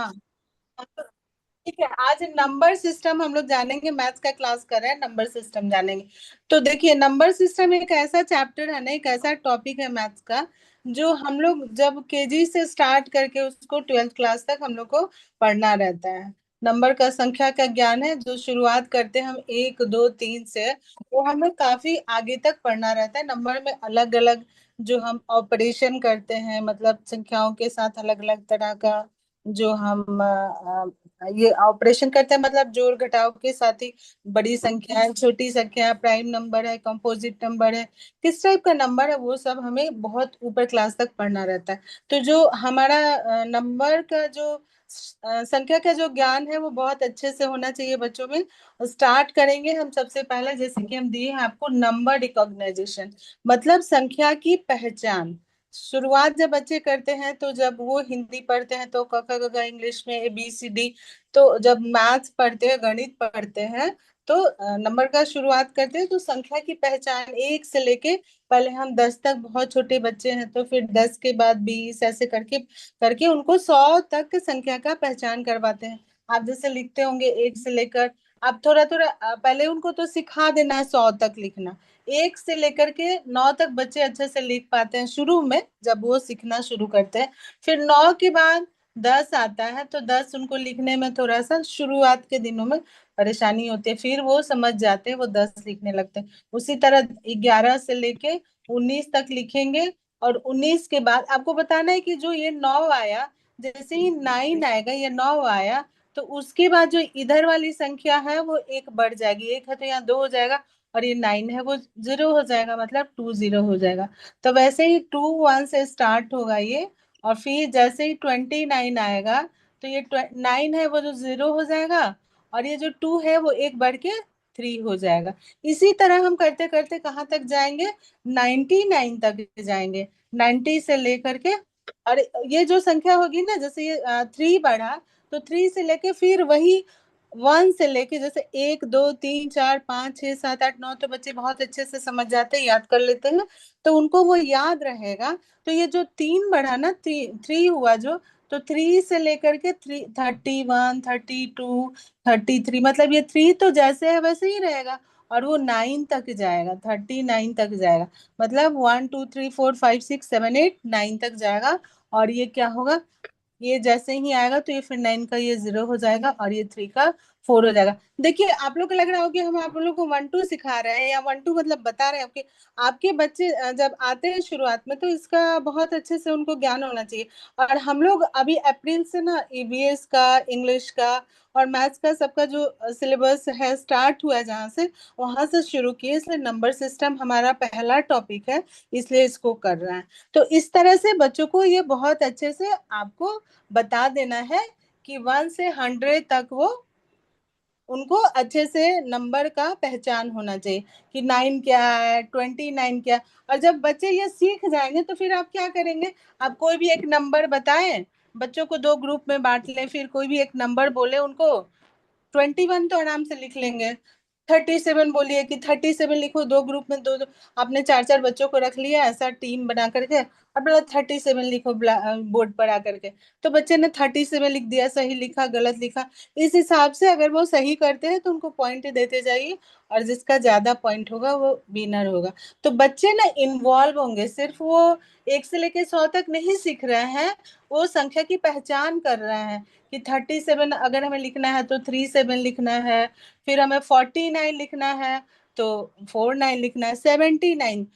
हाँ, ठीक है। आज नंबर सिस्टम हम लोग जानेंगे, मैथ्स का क्लास कर रहे हैं, नंबर सिस्टम जानेंगे। तो देखिए, नंबर सिस्टम एक ऐसा चैप्टर है ना, एक ऐसा टॉपिक है मैथ्स का, जो हम लोग जब केजी से स्टार्ट करके उसको 12th क्लास तक हम लोग को पढ़ना रहता है। नंबर का, संख्या का ज्ञान है, जो शुरुआत करते हैं हम 1 2 3 से, वो हमें काफी आगे तक पढ़ना रहता है। नंबर में अलग अलग जो हम ऑपरेशन करते हैं, मतलब संख्याओं के साथ अलग अलग तरह का जो हम ये ऑपरेशन करते हैं, मतलब जोड़ घटाव के साथ ही बड़ी संख्या है, छोटी संख्या है, प्राइम नंबर है, कंपोजिट नंबर है, किस टाइप का नंबर है, वो सब हमें बहुत ऊपर क्लास तक पढ़ना रहता है। तो जो हमारा नंबर का जो संख्या का जो ज्ञान है वो बहुत अच्छे से होना चाहिए बच्चों में। स्टार्ट करेंगे हम सबसे पहले, जैसे कि हम दिए हैं आपको नंबर रिकॉग्नाइजेशन, मतलब संख्या की पहचान। शुरुआत जब बच्चे करते हैं तो जब वो हिंदी पढ़ते हैं तो क ख ग घ, इंग्लिश में ABCD, तो जब मैथ्स पढ़ते हैं, गणित पढ़ते हैं, तो नंबर का शुरुआत करते हैं तो संख्या की पहचान एक से लेके, पहले हम 10 तक, बहुत छोटे बच्चे हैं तो फिर 10 के बाद 20, ऐसे करके करके उनको 100 तक संख्या का पहचान करवाते हैं। आप जैसे लिखते होंगे एक से लेकर, आप थोड़ा थोड़ा पहले उनको तो सिखा देना है 100 तक लिखना। एक से लेकर के 9 तक बच्चे अच्छे से लिख पाते हैं शुरू में, जब वो सीखना शुरू करते हैं। फिर 9 के बाद 10 आता है, तो 10 उनको लिखने में थोड़ा सा शुरुआत के दिनों में परेशानी होती है, फिर वो समझ जाते हैं, वो 10 लिखने लगते हैं। उसी तरह 11 से लेके 19 तक लिखेंगे। और 19 के बाद आपको बताना है कि जो ये 9 आया, जैसे ही 9 आएगा, ये 9 आया, तो उसके बाद जो इधर वाली संख्या है वो एक बढ़ जाएगी, एक है तो यहाँ 2 हो जाएगा, और ये 9 है वो 0 हो जाएगा, मतलब 20 हो जाएगा। तो वैसे ही 21 से स्टार्ट होगा ये, और फिर जैसे ही 29 आएगा, तो ये 9 है वो जो 0 हो जाएगा, और ये जो 2 है वो एक बढ़ के 3 हो जाएगा। इसी तरह हम करते करते कहाँ तक जाएंगे, 99 तक जाएंगे। 90 से लेकर के, और ये जो संख्या होगी ना, जैसे ये 3 बढ़ा, तो 3 से लेके फिर वही 1 से लेके, जैसे 1 2 3 4 5 6 7 8 9, तो बच्चे बहुत अच्छे से समझ जाते हैं, याद कर लेते हैं, तो उनको वो याद रहेगा। तो ये जो 3 बढ़ा ना, 3 हुआ जो, तो 3 से लेकर के 31 32 33, मतलब ये 3 तो जैसे है वैसे ही रहेगा, और वो 9 तक जाएगा, 39 तक जाएगा, मतलब 1 2 3 4 5 6 7 8 9 तक जाएगा। और ये क्या होगा, ये जैसे ही आएगा तो ये फिर 9 का ये 0 हो जाएगा, और ये 3 का 4 हो जाएगा। देखिए, आप लोग को लग रहा हो कि हम आप लोग को 1 2 सिखा रहे हैं, या 1 2 मतलब बता रहे हैं। आपके आपके बच्चे जब आते हैं शुरुआत में, तो इसका बहुत अच्छे से उनको ज्ञान होना चाहिए। और हम लोग अभी अप्रैल से ना EVS का, इंग्लिश का और मैथ्स का, सबका जो सिलेबस है स्टार्ट हुआ है, जहाँ से वहां से शुरू किए, इसलिए नंबर सिस्टम हमारा पहला टॉपिक है, इसलिए इसको कर रहे हैं। तो इस तरह से बच्चों को ये बहुत अच्छे से आपको बता देना है कि 1 से 100 तक वो, उनको अच्छे से नंबर का पहचान होना चाहिए, कि 9 क्या है, 29 क्या है। और जब बच्चे ये सीख जाएंगे तो फिर आप क्या करेंगे, आप कोई भी एक नंबर बताएं, बच्चों को 2 ग्रुप में बांट लें, फिर कोई भी एक नंबर बोले उनको, 21 तो आराम से लिख लेंगे। 37 बोलिए कि 37 लिखो, 2 ग्रुप में दो दो, आपने 4 4 बच्चों को रख लिया ऐसा टीम बना करके, और बोला 37 लिखो बोर्ड पर आकर के, तो बच्चे ने 37 लिख दिया, सही लिखा गलत लिखा, इस हिसाब से अगर वो सही करते हैं तो उनको पॉइंट देते जाइए, और जिसका ज्यादा पॉइंट होगा वो विनर होगा। तो बच्चे ना इन्वॉल्व होंगे, सिर्फ वो 1 से लेके 100 तक नहीं सीख रहे हैं, वो संख्या की पहचान कर रहे हैं, कि 37 अगर हमें लिखना है तो 37 लिखना है, फिर हमें 49 लिखना है तो 49 लिखना है, 79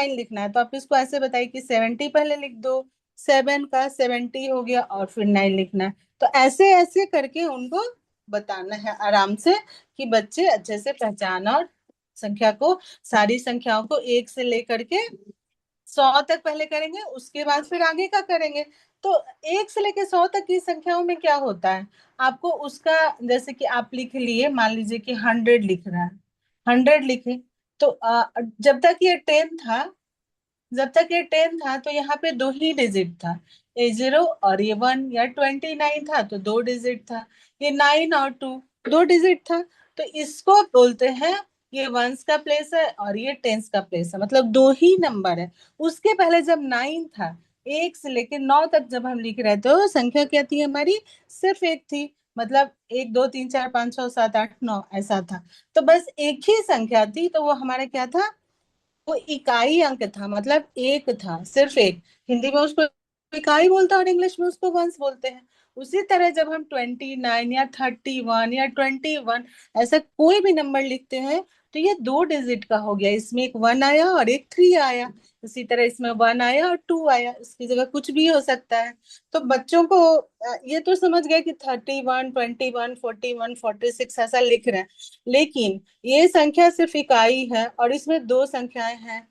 लिखना है, तो आप इसको ऐसे बताइए कि 70 पहले लिख दो, 7 का 70 हो गया, और फिर 9 लिखना है। तो ऐसे ऐसे करके उनको बताना है आराम से, कि बच्चे अच्छे से पहचाना, और संख्या को, सारी संख्याओं को 1 से लेकर के 100 तक पहले करेंगे, उसके बाद फिर आगे का करेंगे। तो 1 से लेके 100 तक की संख्याओं में क्या होता है, आपको उसका, जैसे कि आप लिख लिए, मान लीजिए कि 100 लिख रहा है, 100 लिखे, तो जब तक ये 10 था, जब तक ये 10 था तो यहाँ पे 2 ही डिजिट था, A0 और ये 1, या 29 था तो 2 डिजिट था, ये 9 और 2 2 डिजिट था। तो इसको बोलते हैं, ये वंस का प्लेस है और ये टेंस का प्लेस है, मतलब 2 ही नंबर है। उसके पहले जब 9 था, एक से लेके 9 तक जब हम लिख रहे थे तो संख्या क्या थी हमारी, सिर्फ एक थी। मतलब 1 2 3 4 5 6 7 8 9 ऐसा था। तो बस एक ही संख्या थी, तो वो हमारा क्या था, वो इकाई अंक था, मतलब एक था, सिर्फ एक। हिंदी में उसको इकाई बोलते हैं और इंग्लिश में उसको वंस बोलते हैं। उसी तरह जब हम 29 या 31 या 21 ऐसा कोई भी नंबर लिखते हैं, तो ये 2 डिजिट का हो गया, इसमें एक 1 आया और एक 3 आया। इसी तरह इसमें 1 आया और 2 आया, इसकी जगह कुछ भी हो सकता है। तो बच्चों को ये तो समझ गए कि 31 21 41 46 ऐसा लिख रहे हैं। लेकिन ये संख्या सिर्फ इकाई है और इसमें दो संख्याएं हैं,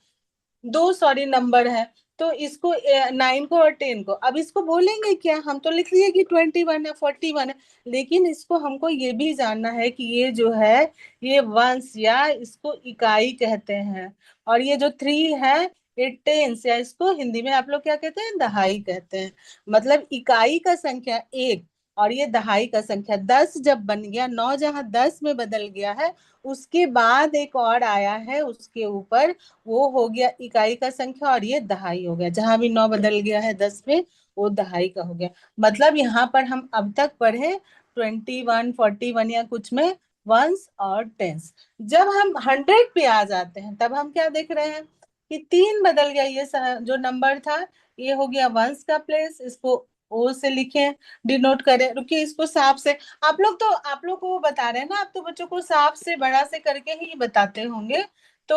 दो सॉरी नंबर है। तो इसको 9 को और 10 को, अब इसको बोलेंगे क्या, हम तो लिख लिए कि 21 है 41 है। लेकिन इसको हमको ये भी जानना है कि ये जो है, ये वंस या इसको इकाई कहते हैं। और ये जो 3 है, ये टेंस, या इसको हिंदी में आप लोग क्या कहते हैं, दहाई कहते हैं। मतलब इकाई का संख्या एक और ये दहाई का संख्या 10 जब बन गया, 9 जहां 10 में बदल गया है, उसके बाद एक और आया है उसके ऊपर, वो हो गया इकाई का संख्या और ये दहाई हो गया। जहां भी 9 बदल गया है 10 में, वो दहाई का हो गया। मतलब यहाँ पर हम अब तक पढ़े 21 41 या कुछ में वंस और टेंस। जब हम 100 पे आ जाते हैं तब हम क्या देख रहे हैं कि 3 बदल गया, ये जो नंबर था, ये हो गया वंस का प्लेस, इसको ओ से लिखें, डिनोट करें। रुकिए इसको साफ से, आप लोग को बता रहे हैं ना, आप तो बच्चों को साफ से बड़ा से करके ही बताते होंगे। तो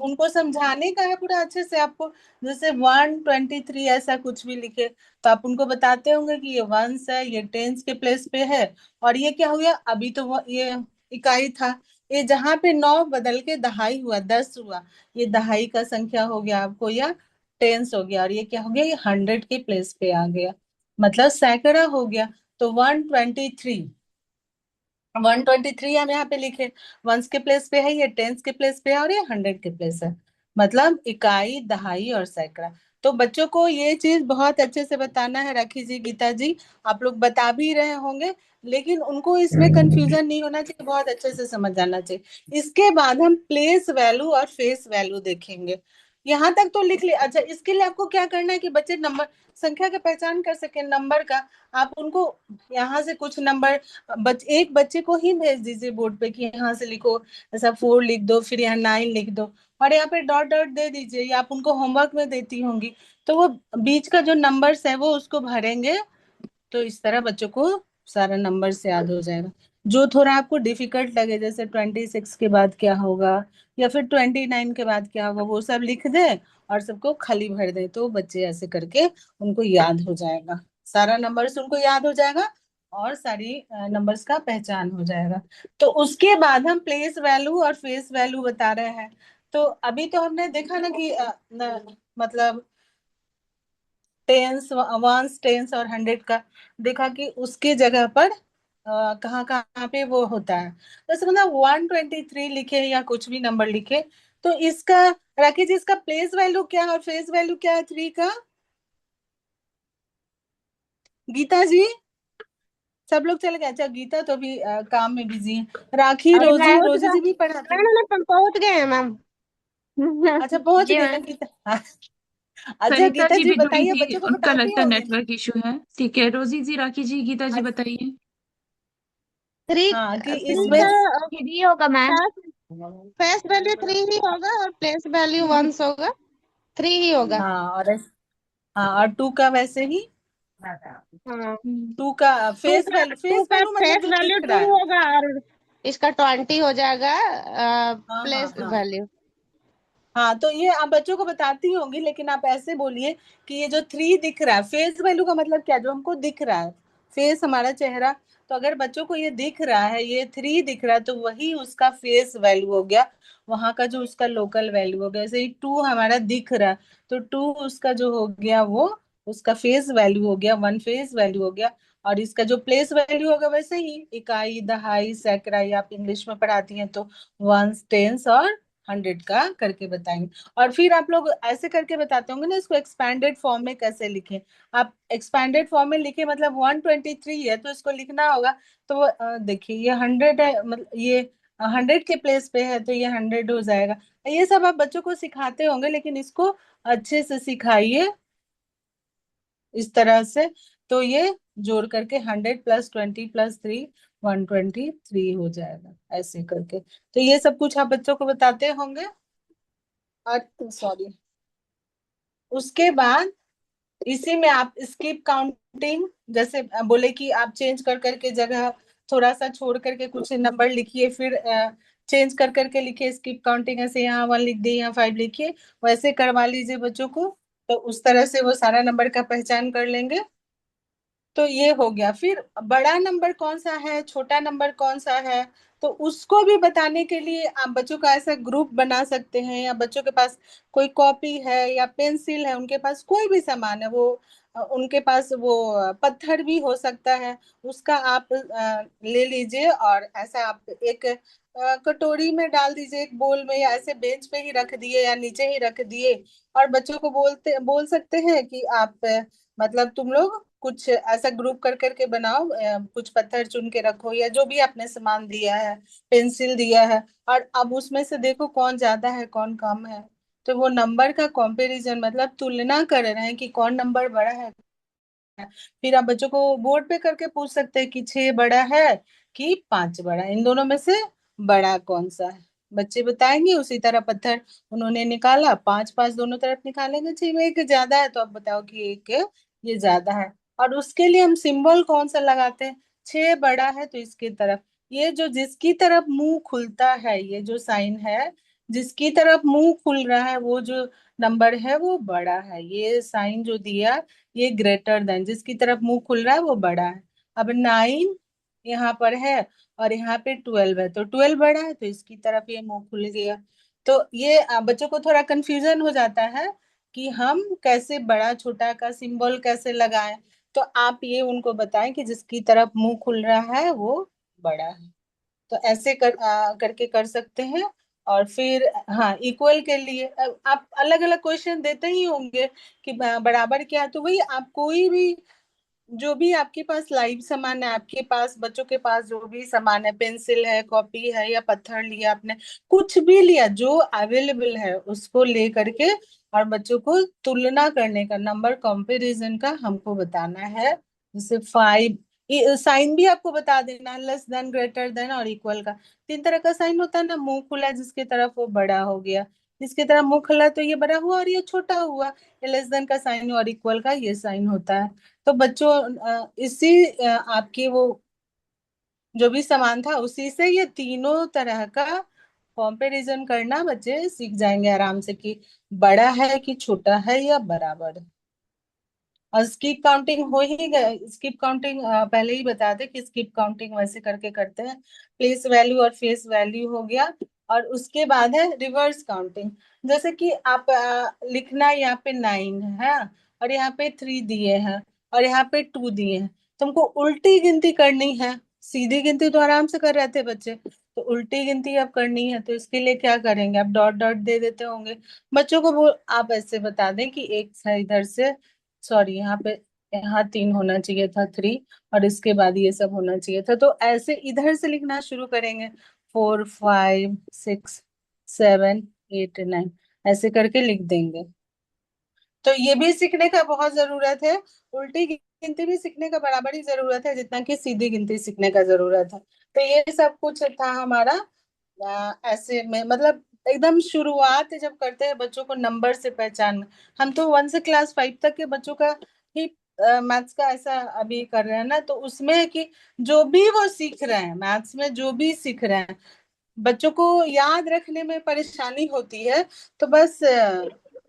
उनको समझाने का है पूरा अच्छे से आपको। जैसे 123 ऐसा कुछ भी लिखे, तो आप उनको बताते होंगे कि ये वंस है, ये टेंस के प्लेस पे है। और ये क्या हो गया, अभी तो ये इकाई था, ये जहां पे 9 बदल के दहाई हुआ, 10 हुआ, ये दहाई का संख्या हो गया आपको, या टेंस हो गया। और ये क्या हो गया, ये 100 के प्लेस पे आ गया, मतलब सैकड़ा हो गया। तो 123, 123 हम यहाँ पे लिखे, वंस के प्लेस पे है, ये टेंस के प्लेस पे है और ये 100 के प्लेस है। मतलब इकाई दहाई और सैकड़ा। तो बच्चों को ये चीज बहुत अच्छे से बताना है, राखी जी गीता जी, आप लोग बता भी रहे होंगे, लेकिन उनको इसमें कंफ्यूजन नहीं होना चाहिए, बहुत अच्छे से समझ जाना चाहिए। इसके बाद हम प्लेस वैल्यू और फेस वैल्यू देखेंगे। यहाँ तक तो लिख लिया। अच्छा, इसके लिए आपको क्या करना है कि बच्चे नंबर संख्या का पहचान कर सके नंबर का, आप उनको यहाँ से कुछ नंबर एक बच्चे को ही भेज दीजिए बोर्ड पे कि यहाँ से लिखो, ऐसा 4 लिख दो, फिर यहाँ 9 लिख दो, और यहाँ पे डॉट डॉट दे दीजिए, या आप उनको होमवर्क में देती होंगी, तो वो बीच का जो नंबर्स है वो उसको भरेंगे। तो इस तरह बच्चों को सारा नंबर से याद हो जाएगा। जो थोड़ा आपको डिफिकल्ट लगे, जैसे 26 के बाद क्या होगा, या फिर 29 के बाद क्या होगा, वो सब लिख दे और सबको खाली भर दे, तो बच्चे ऐसे करके उनको याद हो जाएगा, सारा नंबर्स उनको याद हो जाएगा और सारी नंबर्स का पहचान हो जाएगा। तो उसके बाद हम प्लेस वैल्यू और फेस वैल्यू बता रहे हैं। तो अभी तो हमने देखा ना कि मतलब टेंस, वंस टेंस और 100 का देखा कि उसके जगह पर कहाँ कहाँ पे वो होता है। जैसे मतलब 123 लिखे या कुछ भी नंबर लिखे, तो इसका, राकेश जी, इसका प्लेस वैल्यू क्या है और फेस वैल्यू क्या है 3 का, गीता जी? सब लोग चले गए? अच्छा, गीता तो अभी काम में बिजी है। राखी, अरे रोजी, पहुंच रोजी गए। जी भी पढ़ाती ना है? ना ना, हम पहुंच गए हैं मैम। अच्छा, पहुंच जी गए मैम। हैं गीता। अच्छा सरिता गीता जी जी भी जुड़ी बताइए, थी, बच्चों को उनका बताती लगता है होंगे। नेटवर्क इशू है। ठीक है, रोजी जी, राखी जी, गीता जी अच्छा, बताइए। थ्री हाँ कि थ्री इसमें का थ्री होगा मैम। फेस वैल्यू 3 ही होगा और प्लेस वैल्यू 1 होगा। 3 ही होगा। हाँ और हाँ, और 2 का वैसे ही, हाँ। 2 का टू फेस का वैल्यू, टू फेस का वैल्यू मतलब फेस जो वैल्यू दिख टू रहा है। होगा और इसका 20 हो जाएगा हाँ हाँ प्लेस हाँ वैल्यू। हाँ। तो ये आप बच्चों को बताती होंगी, लेकिन आप ऐसे बोलिए कि ये जो 3 दिख रहा है, फेस वैल्यू का मतलब क्या, जो हमको दिख रहा है, फेस हमारा चेहरा। तो अगर बच्चों को ये दिख रहा है, ये 3 दिख रहा है, तो वही उसका फेस वैल्यू हो गया, वहां का जो उसका लोकल वैल्यू हो गया। जैसे ही 2 हमारा दिख रहा है, तो 2 उसका जो हो गया, वो उसका फेस वैल्यू हो गया, 1 फेस वैल्यू हो गया। और इसका जो प्लेस वैल्यू होगा, वैसे ही इकाई दहाई सैकड़ा, या आप इंग्लिश में पढ़ाती हैं तो वंस टेंस और 100 का करके बताएंगे। और फिर आप लोग ऐसे करके बताते होंगे ना, इसको एक्सपैंडेड फॉर्म में कैसे लिखें। आप एक्सपैंडेड फॉर्म में लिखे, मतलब 123 है तो इसको लिखना होगा। तो देखिए ये 100 है, मतलब ये 100 के प्लेस पे है, तो ये 100 हो जाएगा। ये सब आप बच्चों को सिखाते होंगे, लेकिन इसको अच्छे से सिखाइए। इस तरह से। तो ये जोड़ करके 100 + 20 + 3 123 हो जाएगा, ऐसे करके। तो ये सब कुछ आप बच्चों को बताते होंगे। और सॉरी, उसके बाद इसी में आप स्किप काउंटिंग, जैसे बोले कि आप चेंज कर करके जगह थोड़ा सा छोड़ करके कुछ नंबर लिखिए, फिर चेंज कर करके लिखिए स्किप काउंटिंग, ऐसे यहाँ 1 लिख दिए, यहाँ 5 लिखिए, वैसे करवा लीजिए बच्चों को। तो उस तरह से वो सारा नंबर का पहचान कर लेंगे। तो ये हो गया। फिर बड़ा नंबर कौन सा है, छोटा नंबर कौन सा है, तो उसको भी बताने के लिए आप बच्चों का ऐसा ग्रुप बना सकते हैं, या बच्चों के पास कोई कॉपी है या पेंसिल है, उनके पास कोई भी सामान है, वो उनके पास वो पत्थर भी हो सकता है, उसका आप ले लीजिए, और ऐसा आप एक कटोरी में डाल दीजिए, एक बोल में, या ऐसे बेंच पे ही रख दिए या नीचे ही रख दिए। और बच्चों को बोल सकते हैं कि आप मतलब तुम लोग कुछ ऐसा ग्रुप कर करके बनाओ, कुछ पत्थर चुन के रखो, या जो भी आपने सामान दिया है, पेंसिल दिया है, और अब उसमें से देखो कौन ज्यादा है कौन कम है। तो वो नंबर का कंपैरिजन, मतलब तुलना कर रहे हैं कि कौन नंबर बड़ा है। फिर आप बच्चों को बोर्ड पे करके पूछ सकते हैं कि 6 बड़ा है कि 5 बड़ा है, इन दोनों में से बड़ा कौन सा है। बच्चे बताएंगे, उसी तरह पत्थर उन्होंने निकाला, 5 5 दोनों तरफ निकालेंगे, 6 में एक ज्यादा है तो आप बताओ कि एक ये ज्यादा है। और उसके लिए हम सिंबल कौन सा लगाते हैं, 6 बड़ा है तो इसकी तरफ, ये जो जिसकी तरफ मुंह खुलता है, ये जो साइन है, जिसकी तरफ मुंह खुल रहा है वो जो नंबर है वो बड़ा है। ये साइन जो दिया, ये ग्रेटर देन, जिसकी तरफ मुंह खुल रहा है वो बड़ा है। अब 9 यहाँ पर है, और यहाँ पे 12 है, तो 12 बड़ा है तो इसकी तरफ ये मुंह खुल गया। तो ये बच्चों को थोड़ा कंफ्यूजन हो जाता है कि हम कैसे बड़ा छोटा का सिंबल कैसे लगाएं। तो आप ये उनको बताएं कि जिसकी तरफ मुंह खुल रहा है वो बड़ा है। तो ऐसे करके कर सकते हैं। और फिर हाँ, इक्वल के लिए आप अलग अलग क्वेश्चन देते ही होंगे कि बराबर क्या है, तो वही आप कोई भी जो भी आपके पास लाइव सामान है, आपके पास बच्चों के पास जो भी सामान है, पेंसिल है, कॉपी है, या पत्थर लिया आपने, कुछ भी लिया जो अवेलेबल है उसको ले करके, और बच्चों को तुलना करने का, नंबर कंपैरिजन का हमको बताना है। जैसे 5 साइन भी आपको बता देना है, लेस देन, ग्रेटर देन और इक्वल का। 3 तरह का साइन होता है ना, मुंह खुला जिसके तरफ वो बड़ा हो गया, जिसकी तरफ मुंह खुला तो ये बड़ा हुआ और ये छोटा हुआ, ये लेस देन का साइन, और इक्वल का ये साइन होता है। तो बच्चों इसी आपकी वो जो भी सामान था उसी से ये तीनों तरह का कंपैरिजन करना बच्चे सीख जाएंगे आराम से, कि बड़ा है कि छोटा है या बराबर है। और स्किप काउंटिंग हो ही गए, स्किप काउंटिंग पहले ही बता दे कि स्किप काउंटिंग वैसे करके करते हैं। प्लेस वैल्यू और फेस वैल्यू हो गया। और उसके बाद है रिवर्स काउंटिंग। जैसे कि आप लिखना, यहाँ पे 9 है, और यहाँ पे 3 दिए हैं, और यहाँ पे 2 दिए हैं, तुमको उल्टी गिनती करनी है। सीधी गिनती तो आराम से कर रहे थे बच्चे, तो उल्टी गिनती अब करनी है, तो इसके लिए क्या करेंगे, आप डॉट डॉट दे देते होंगे बच्चों को। वो आप ऐसे बता दें कि एक इधर से, सॉरी यहाँ पे, यहाँ 3 होना चाहिए था, 3, और इसके बाद ये सब होना चाहिए था, तो ऐसे इधर से लिखना शुरू करेंगे, 4 5 6 7 8 9, ऐसे करके लिख देंगे। तो ये भी सीखने का बहुत जरूरत है, उल्टी गिनती भी सीखने का बराबर ही जरूरत है जितना कि सीधी गिनती सीखने का जरूरत है। तो ये सब कुछ था हमारा ऐसे में, मतलब एकदम शुरुआत जब करते हैं बच्चों को नंबर से पहचान। हम तो 1 से क्लास 5 तक के बच्चों का ही मैथ्स का ऐसा अभी कर रहे हैं ना, तो उसमें है कि जो भी वो सीख रहे हैं मैथ्स में, जो भी सीख रहे हैं, बच्चों को याद रखने में परेशानी होती है। तो बस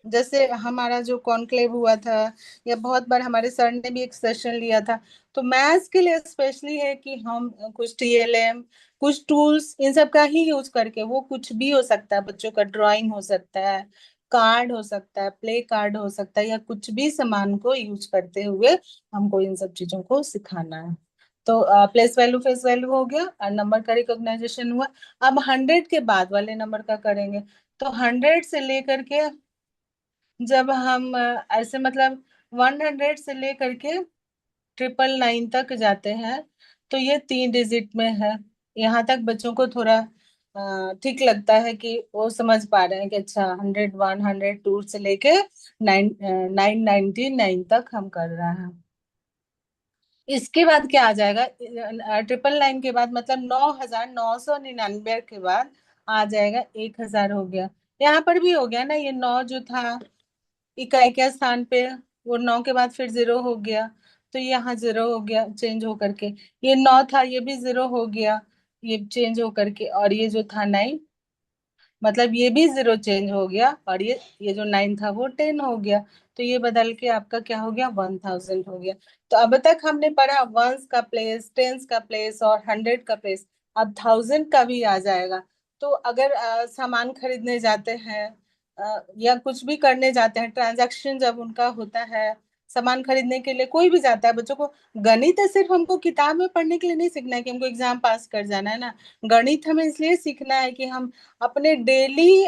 जैसे हमारा जो कॉन्क्लेव हुआ था, या बहुत बार हमारे सर ने भी एक सेशन लिया था, तो मैथ्स के लिए स्पेशली है कि हम कुछ टीएलएम, कुछ टूल्स, इन सब का ही यूज करके, वो कुछ भी हो सकता है, बच्चों का ड्राइंग हो सकता है, कार्ड हो सकता है, प्ले कार्ड हो सकता है, या कुछ भी सामान को यूज करते हुए हमको इन सब चीजों को सिखाना है। तो प्लेस वैल्यू फेस वैल्यू हो गया, और नंबर का रिकॉग्नाइजेशन हुआ। अब 100 के बाद वाले नंबर का करेंगे। तो 100 से लेकर के, जब हम ऐसे मतलब 100 से लेकर के 999 तक जाते हैं, तो ये 3 डिजिट में है। यहाँ तक बच्चों को थोड़ा ठीक लगता है कि वो समझ पा रहे हैं कि अच्छा 101 102 से लेके 999 तक हम कर रहे हैं। इसके बाद क्या आ जाएगा, 999 के बाद मतलब 9,999 के बाद आ जाएगा 1,000 हो गया। यहाँ पर भी हो गया ना, ये 9 जो था इकाई के स्थान पे, वो 9 के बाद फिर 0 हो गया, तो ये यहाँ 0 हो गया चेंज हो करके। ये 9 था, ये भी 0 हो गया, ये चेंज हो करके। और ये जो था 9, मतलब ये भी 0 चेंज हो गया, और ये जो 9 था वो 10 हो गया। तो ये बदल के आपका क्या हो गया, 1000 हो गया। तो अब तक हमने पढ़ा वंस का प्लेस, टेंस का प्लेस और 100 का प्लेस। अब 1000 का भी आ जाएगा। तो अगर सामान खरीदने जाते हैं, या कुछ भी करने जाते हैं, ट्रांजैक्शन जब उनका होता है, सामान खरीदने के लिए कोई भी जाता है, बच्चों को गणित सिर्फ हमको किताब में पढ़ने के लिए नहीं सीखना है कि हमको एग्जाम पास कर जाना है ना। गणित हमें इसलिए सीखना है कि हम अपने डेली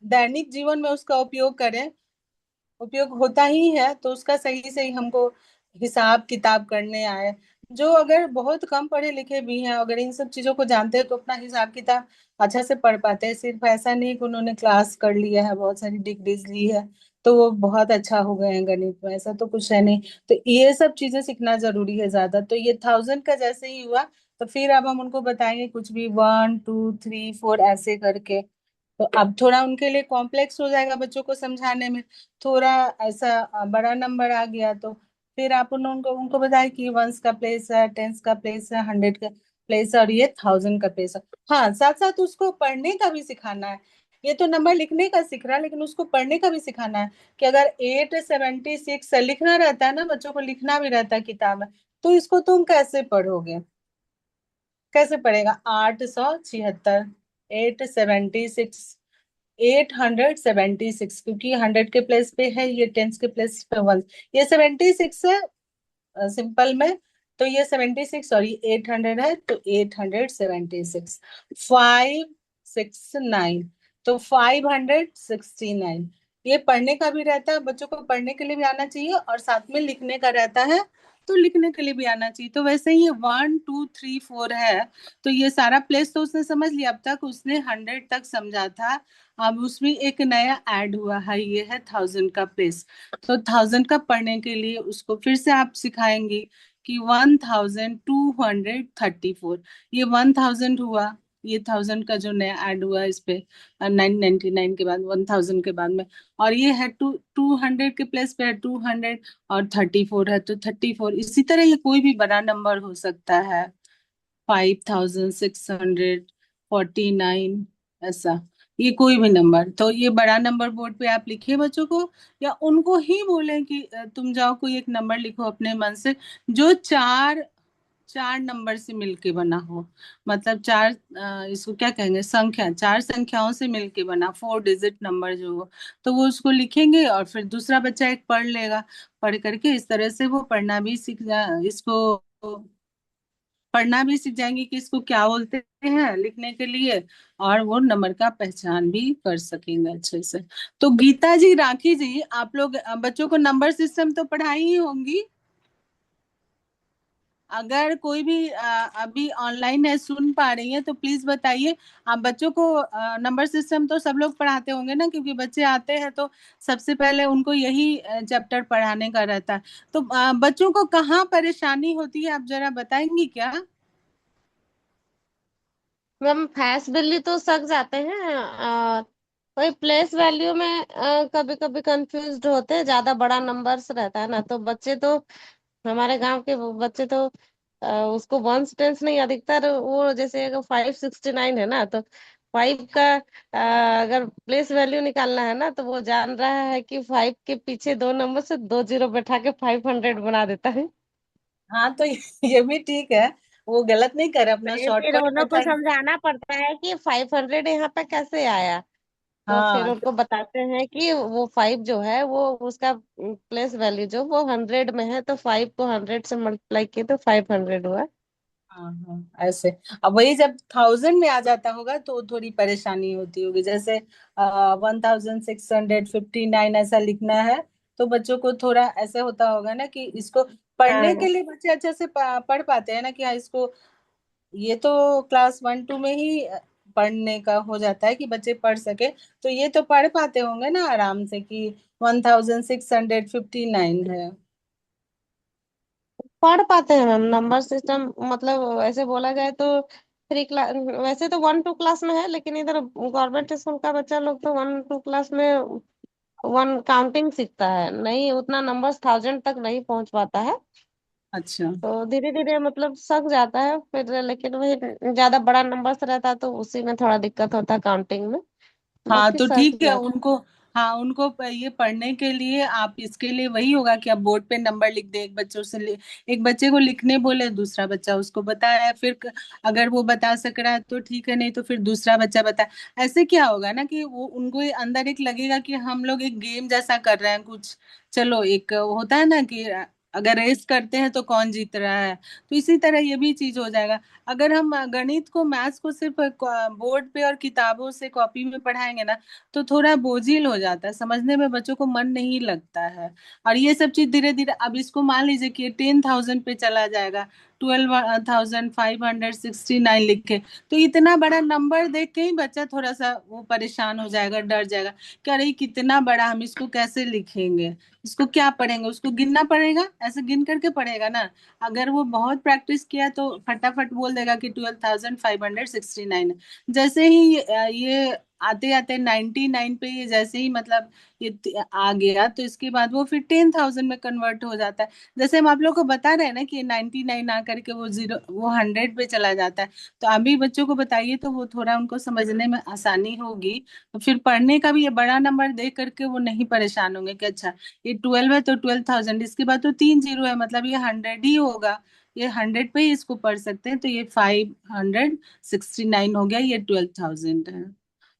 दैनिक जीवन में उसका उपयोग करें। उपयोग होता ही है तो उसका सही सही हमको हिसाब किताब करने आए। जो अगर बहुत कम पढ़े लिखे भी हैं, अगर इन सब चीजों को जानते हैं, तो अपना हिसाब किताब अच्छा से पढ़ पाते हैं। सिर्फ ऐसा नहीं कि उन्होंने क्लास कर लिया है, बहुत सारी डिग्रीज ली है, तो वो बहुत अच्छा हो गए हैं गणित में, ऐसा तो कुछ है नहीं। तो ये सब चीजें सीखना जरूरी है ज्यादा। तो ये 1000 का जैसे ही हुआ, तो फिर अब हम उनको बताएंगे कुछ भी 1 2 3 4 ऐसे करके। तो अब थोड़ा उनके लिए कॉम्प्लेक्स हो जाएगा बच्चों को समझाने में, थोड़ा ऐसा बड़ा नंबर आ गया तो फिर आप उनको उनको बताए कि वंस का प्लेस है, टेंस का प्लेस है, 100 का प्लेस है, और ये 1000 का प्लेस है। हाँ, साथ साथ उसको पढ़ने का भी सिखाना है। ये तो नंबर लिखने का सीख रहा है, लेकिन उसको पढ़ने का भी सिखाना है कि अगर 876 लिखना रहता है ना, बच्चों को लिखना भी रहता है किताब में, तो इसको तुम कैसे पढ़ोगे, कैसे पढ़ेगा। 876, 876, 876, क्योंकि 100 के प्लेस पे है, ये टेंस के प्लेस पे वन, ये 76 है सिंपल में। तो ये 76 और ये 800 है, तो 876। 569, तो 569। ये पढ़ने का भी रहता है, बच्चों को पढ़ने के लिए भी आना चाहिए, और साथ में लिखने का रहता है, तो लिखने के लिए भी आना चाहिए। तो वैसे ही ये 1 2 3 4 है। तो ये सारा प्लेस तो उसने समझ लिया, अब तक उसने 100 तक समझा था। अब उसमें एक नया ऐड हुआ है, ये है 1000 का प्लेस। तो 1000 का पढ़ने के लिए उसको फिर से आप सिखाएंगे कि 1234, ये 1000 हुआ, ये 1000 का जो नया ऐड हुआ इस पे 999 के बाद, 1000 के बाद में। और ये है 200 के प्लेस पे है 200, और 34 है तो 34। इसी तरह ये कोई भी बड़ा नंबर हो सकता है, 5649, ऐसा, ये कोई भी नंबर। तो ये बड़ा नंबर बोर्ड पे आप लिखिए बच्चों को, या उनको ही बोलें कि तुम जाओ कोई एक नंबर लिखो अपने मन से, जो चार चार नंबर से मिलके बना हो। मतलब चार, इसको क्या कहेंगे, संख्या, चार संख्याओं से मिलके बना, 4 डिजिट नंबर जो हो। तो वो उसको लिखेंगे, और फिर दूसरा बच्चा एक पढ़ लेगा। पढ़ करके इस तरह से वो पढ़ना भी सीख जा, इसको पढ़ना भी सीख जाएंगे कि इसको क्या बोलते हैं लिखने के लिए, और वो नंबर का पहचान भी कर सकेंगे अच्छे से। तो गीता जी, राखी जी, आप लोग बच्चों को नंबर सिस्टम तो पढ़ाई ही होंगी। अगर कोई भी अभी ऑनलाइन है, सुन पा रही है, तो प्लीज बताइए। आप बच्चों को नंबर सिस्टम तो सब लोग पढ़ाते होंगे ना, क्योंकि बच्चे आते हैं तो सबसे पहले उनको यही चैप्टर पढ़ाने का रहता है। तो बच्चों को कहाँ परेशानी होती है, आप जरा बताएंगी क्या। मैम फैस वैल्यू तो सक जाते हैं, वही प्लेस वैल्यू में कभी कभी कंफ्यूज होते हैं, ज्यादा बड़ा नंबर्स रहता है ना, तो बच्चे तो, हमारे गांव के वो बच्चे तो उसको वंस टेंस नहीं, अधिकतर वो जैसे अगर 569 है ना, तो 5 का अगर प्लेस वैल्यू निकालना है ना, तो वो जान रहा है कि 5 के पीछे दो नंबर से दो जीरो बैठा के 500 बना देता है। हाँ, तो ये भी ठीक है, वो गलत नहीं करे, तो अपना ये फिर शॉर्टकट उन लोग को मेथड। समझाना पड़ता है कि 500 यहाँ पे कैसे आया। तो फिर हाँ, उनको बताते हैं कि वो 5 जो है वो उसका प्लेस वैल्यू जो वो 100 में है, तो 5 को 100 से मल्टीप्लाई किए तो 500 हुआ। हाँ, हाँ, ऐसे। अब वही जब 1000 में आ जाता होगा तो थोड़ी परेशानी होती होगी, जैसे 1659 ऐसा लिखना है, तो बच्चों को थोड़ा ऐसे होता होगा ना कि इसको पढ़ने के हाँ लिए बच्चे अच्छे से पढ़ पाते हैं ना कि हाँ इसको, ये तो क्लास 1 2 में ही पढ़ने का हो जाता है कि बच्चे पढ़ सके। तो ये तो पढ़ पाते होंगे ना आराम से कि 1659 है। पढ़ पाते हैं मैम। नंबर सिस्टम मतलब वैसे बोला जाए तो 3 क्लास, वैसे तो 1-2 क्लास में है, लेकिन इधर गवर्नमेंट स्कूल का बच्चा लोग तो 1-2 क्लास में वन काउंटिंग सीखता है, नहीं उतना नंबर्स 1000 तक नहीं पहुंच पाता है। अच्छा। तो धीरे धीरे मतलब सक जाता है फिर, लेकिन वही ज्यादा बड़ा नंबर्स रहता है तो उसी में थोड़ा दिक्कत होता है काउंटिंग में। हाँ बाकी तो सक ठीक है जाता उनको। हाँ उनको ये पढ़ने के लिए आप इसके लिए वही होगा कि आप बोर्ड पे नंबर लिख दे, एक बच्चों से एक बच्चे को लिखने बोले, दूसरा बच्चा उसको बताया, फिर अगर वो बता सक रहा है तो ठीक है, नहीं तो फिर दूसरा बच्चा बताए। ऐसे क्या होगा ना कि वो उनको ये अंदर एक लगेगा कि हम लोग एक गेम जैसा कर रहे हैं कुछ। चलो एक होता है ना कि अगर रेस करते हैं तो कौन जीत रहा है, तो इसी तरह ये भी चीज हो जाएगा। अगर हम गणित को, मैथ्स को सिर्फ बोर्ड पे और किताबों से कॉपी में पढ़ाएंगे ना, तो थोड़ा बोझिल हो जाता है, समझने में बच्चों को मन नहीं लगता है। और ये सब चीज धीरे धीरे, अब इसको मान लीजिए कि 10,000 पे चला जाएगा, 12,569 लिखे, तो इतना बड़ा नंबर देख के ही बच्चा थोड़ा सा वो परेशान हो जाएगा, डर जाएगा कि अरे कितना बड़ा, हम इसको कैसे लिखेंगे, इसको क्या पढ़ेंगे, उसको गिनना पड़ेगा, ऐसे गिन करके पढ़ेगा ना। अगर वो बहुत प्रैक्टिस किया तो फटाफट बोल देगा कि 12,569। जैसे ही ये आते आते 99 पे, ये जैसे ही मतलब ये आ गया, तो इसके बाद वो फिर 10,000 में कन्वर्ट हो जाता है। जैसे हम आप लोग को बता रहे हैं ना कि 99 आ करके वो जीरो, वो 100 पे चला जाता है। तो अभी बच्चों को बताइए तो वो थोड़ा उनको समझने में आसानी होगी। तो फिर पढ़ने का भी ये बड़ा नंबर देख करके वो नहीं परेशान होंगे कि अच्छा ये 12 है तो 12,000, इसके बाद तो 3 जीरो है, मतलब ये 100 ही होगा, ये 100 पे ही इसको पढ़ सकते हैं, तो ये 569 हो गया, ये 12,000 है।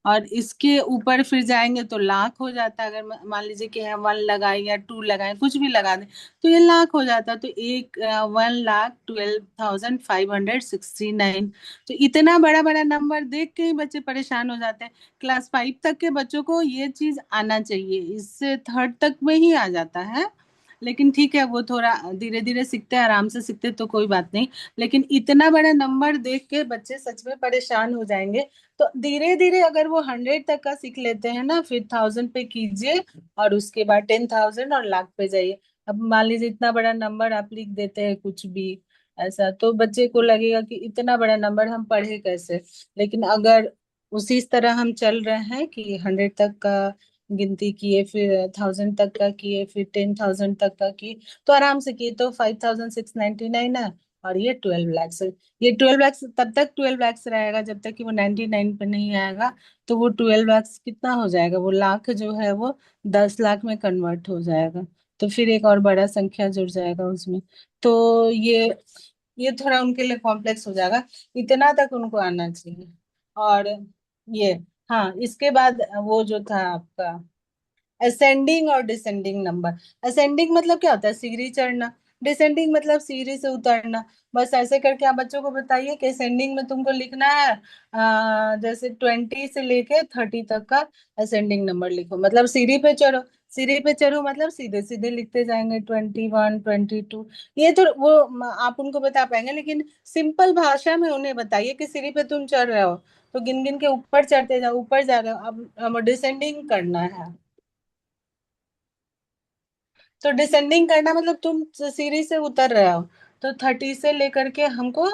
और इसके ऊपर फिर जाएंगे तो लाख हो जाता है। अगर मान लीजिए कि हम 1 लगाए या 2 लगाए, कुछ भी लगा दें, तो ये लाख हो जाता है। तो 1,12,569। तो इतना बड़ा बड़ा नंबर देख के ही बच्चे परेशान हो जाते हैं। क्लास 5 तक के बच्चों को ये चीज आना चाहिए, इससे थर्ड तक में ही आ जाता है। लेकिन ठीक है, वो थोड़ा धीरे धीरे सीखते हैं, आराम से सीखते हैं, तो कोई बात नहीं। लेकिन इतना बड़ा नंबर देख के बच्चे सच में परेशान हो जाएंगे। तो धीरे धीरे अगर वो 100 तक का सीख लेते हैं ना, फिर 1000 पे कीजिए, और उसके बाद 10,000 और लाख पे जाइए। अब मान लीजिए इतना बड़ा नंबर आप लिख देते हैं कुछ भी ऐसा, तो बच्चे को लगेगा कि इतना बड़ा नंबर हम पढ़े कैसे। लेकिन अगर उसी तरह हम चल रहे हैं कि 100 तक का गिनती किए, फिर 1000 तक का किए, फिर 10,000 तक का किए, तो आराम से किए तो 5,699 है। और ये 12 लाख, ये 12 लाख तब तक 12 लाख रहेगा जब तक कि वो 99 पे नहीं आएगा। तो वो 12 लाख कितना हो जाएगा, वो लाख जो है वो 10 लाख में कन्वर्ट हो जाएगा। तो फिर एक और बड़ा संख्या जुड़ जाएगा उसमें। तो ये थोड़ा उनके लिए कॉम्प्लेक्स हो जाएगा, इतना तक उनको आना चाहिए। और ये, हाँ इसके बाद वो जो था आपका असेंडिंग और डिसेंडिंग नंबर। असेंडिंग मतलब क्या होता है, सीढ़ी चढ़ना। डिसेंडिंग मतलब सीढ़ी से उतरना। बस ऐसे करके आप बच्चों को बताइए कि असेंडिंग में तुमको लिखना है जैसे 20 से लेके 30 तक का असेंडिंग नंबर लिखो, मतलब सीढ़ी पे चढ़ो। सीढ़ी पे चढ़ो मतलब सीधे सीधे लिखते जाएंगे, 21, 22। ये तो वो आप उनको बता पाएंगे, लेकिन सिंपल भाषा में उन्हें बताइए कि सीढ़ी पे तुम चढ़ रहे हो तो गिन गिन के ऊपर चढ़ते जाओ, ऊपर जा रहे हो, अब डिसेंडिंग करना है। तो डिसेंडिंग करना मतलब तुम सीढ़ी से उतर रहे हो, तो 30 से लेकर के हमको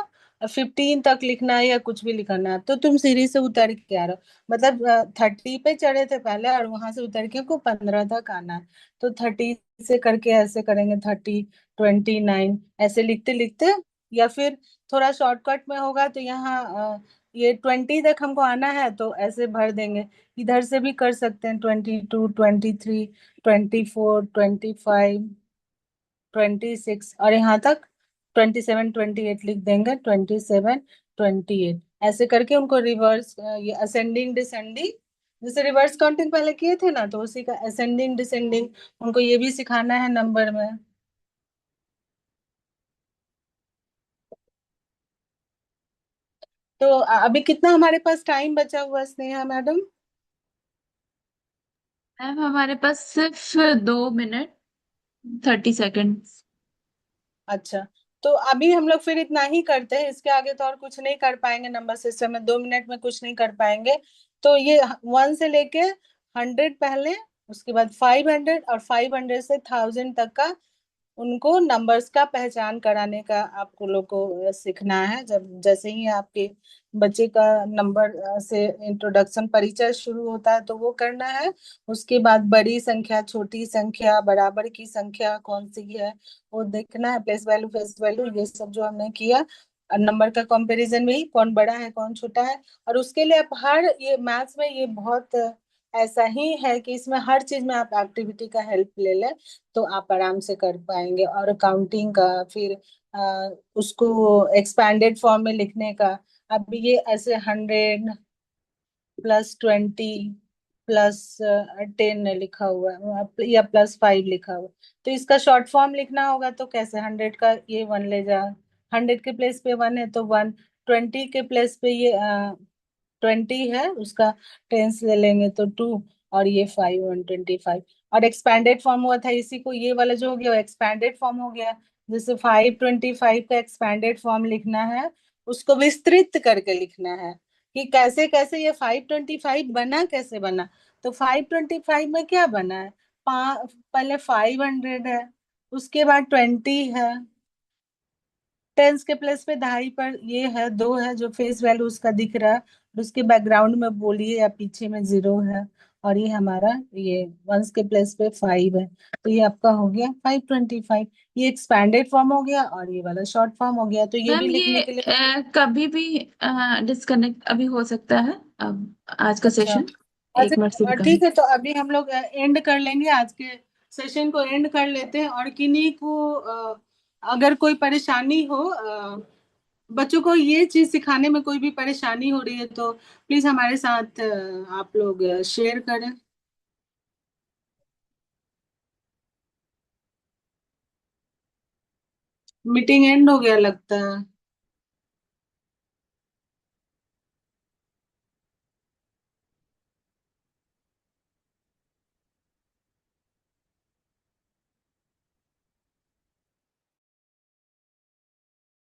15 तक लिखना है या कुछ भी लिखना है, तो तुम सीढ़ी से उतर के आ रहे हो, मतलब 30 पे चढ़े थे पहले और वहां से उतर के को 15 तक आना है। तो 30 से करके ऐसे करेंगे, 30, 29 ऐसे लिखते लिखते, या फिर थोड़ा शॉर्टकट में होगा तो यहाँ ये 20 तक हमको आना है तो ऐसे भर देंगे। इधर से भी कर सकते हैं, 22, 23, 24, 25, 26, और यहाँ तक 27, 28 लिख देंगे, 27, 28 ऐसे करके उनको रिवर्स, ये असेंडिंग डिसेंडिंग, जैसे रिवर्स काउंटिंग पहले किए थे ना, तो उसी का असेंडिंग डिसेंडिंग उनको ये भी सिखाना है नंबर में। तो अभी कितना हमारे पास टाइम बचा हुआ है स्नेहा मैडम? मैम हमारे पास सिर्फ 2 मिनट 30 सेकेंड। अच्छा, तो अभी हम लोग फिर इतना ही करते हैं, इसके आगे तो और कुछ नहीं कर पाएंगे नंबर सिस्टम में, 2 मिनट में कुछ नहीं कर पाएंगे। तो ये 1 से लेके 100 पहले, उसके बाद 500, और 500 से 1000 तक का उनको नंबर्स का पहचान कराने का आपको लोग को सीखना है। जब जैसे ही आपके बच्चे का नंबर से इंट्रोडक्शन परिचय शुरू होता है तो वो करना है। उसके बाद बड़ी संख्या, छोटी संख्या, बराबर की संख्या कौन सी है वो देखना है, प्लेस वैल्यू, फेस वैल्यू, ये सब जो हमने किया। नंबर का कंपैरिजन में ही कौन बड़ा है कौन छोटा है। और उसके लिए आप हर, ये मैथ्स में ये बहुत ऐसा ही है कि इसमें हर चीज में आप एक्टिविटी का हेल्प ले लें तो आप आराम से कर पाएंगे। और काउंटिंग का, फिर उसको एक्सपैंडेड फॉर्म में लिखने का। अब ये ऐसे 100 + 20 +10 लिखा हुआ है, या +5 लिखा हुआ है, तो इसका शॉर्ट फॉर्म लिखना होगा तो कैसे, 100 का ये 1 ले जा, 100 के प्लेस पे 1 है तो 1, 20 के प्लेस पे ये 20 है, उसका टेंस ले लेंगे तो 2, और ये 5, 125। और एक्सपैंडेड फॉर्म हुआ था इसी को, ये वाला जो हो गया एक्सपैंडेड फॉर्म हो गया। जैसे 525 का एक्सपैंडेड फॉर्म लिखना है, उसको विस्तृत करके लिखना है कि कैसे कैसे ये 525 बना, कैसे बना। तो 525 में क्या बना है, पहले 500 है, उसके बाद 20 है, टेंस के प्लेस पे ढाई पर ये है, 2 है जो फेस वैल्यू उसका दिख रहा है, और उसके बैकग्राउंड में बोलिए या पीछे में 0 है, और ये हमारा ये वंस के प्लेस पे 5 है। तो ये आपका हो गया 525। ये एक्सपैंडेड फॉर्म हो गया और ये वाला शॉर्ट फॉर्म हो गया, तो ये भी मैम ये लिखने के लिए। कभी भी डिस्कनेक्ट अभी हो सकता है, अब आज का अच्छा, सेशन एक मिनट से भी अच्छा कम। ठीक है, तो अभी हम लोग एंड कर लेंगे, आज के सेशन को एंड कर लेते हैं। और किन्हीं को अगर कोई परेशानी हो, बच्चों को ये चीज सिखाने में कोई भी परेशानी हो रही है तो प्लीज हमारे साथ आप लोग शेयर करें। मीटिंग एंड हो गया लगता है।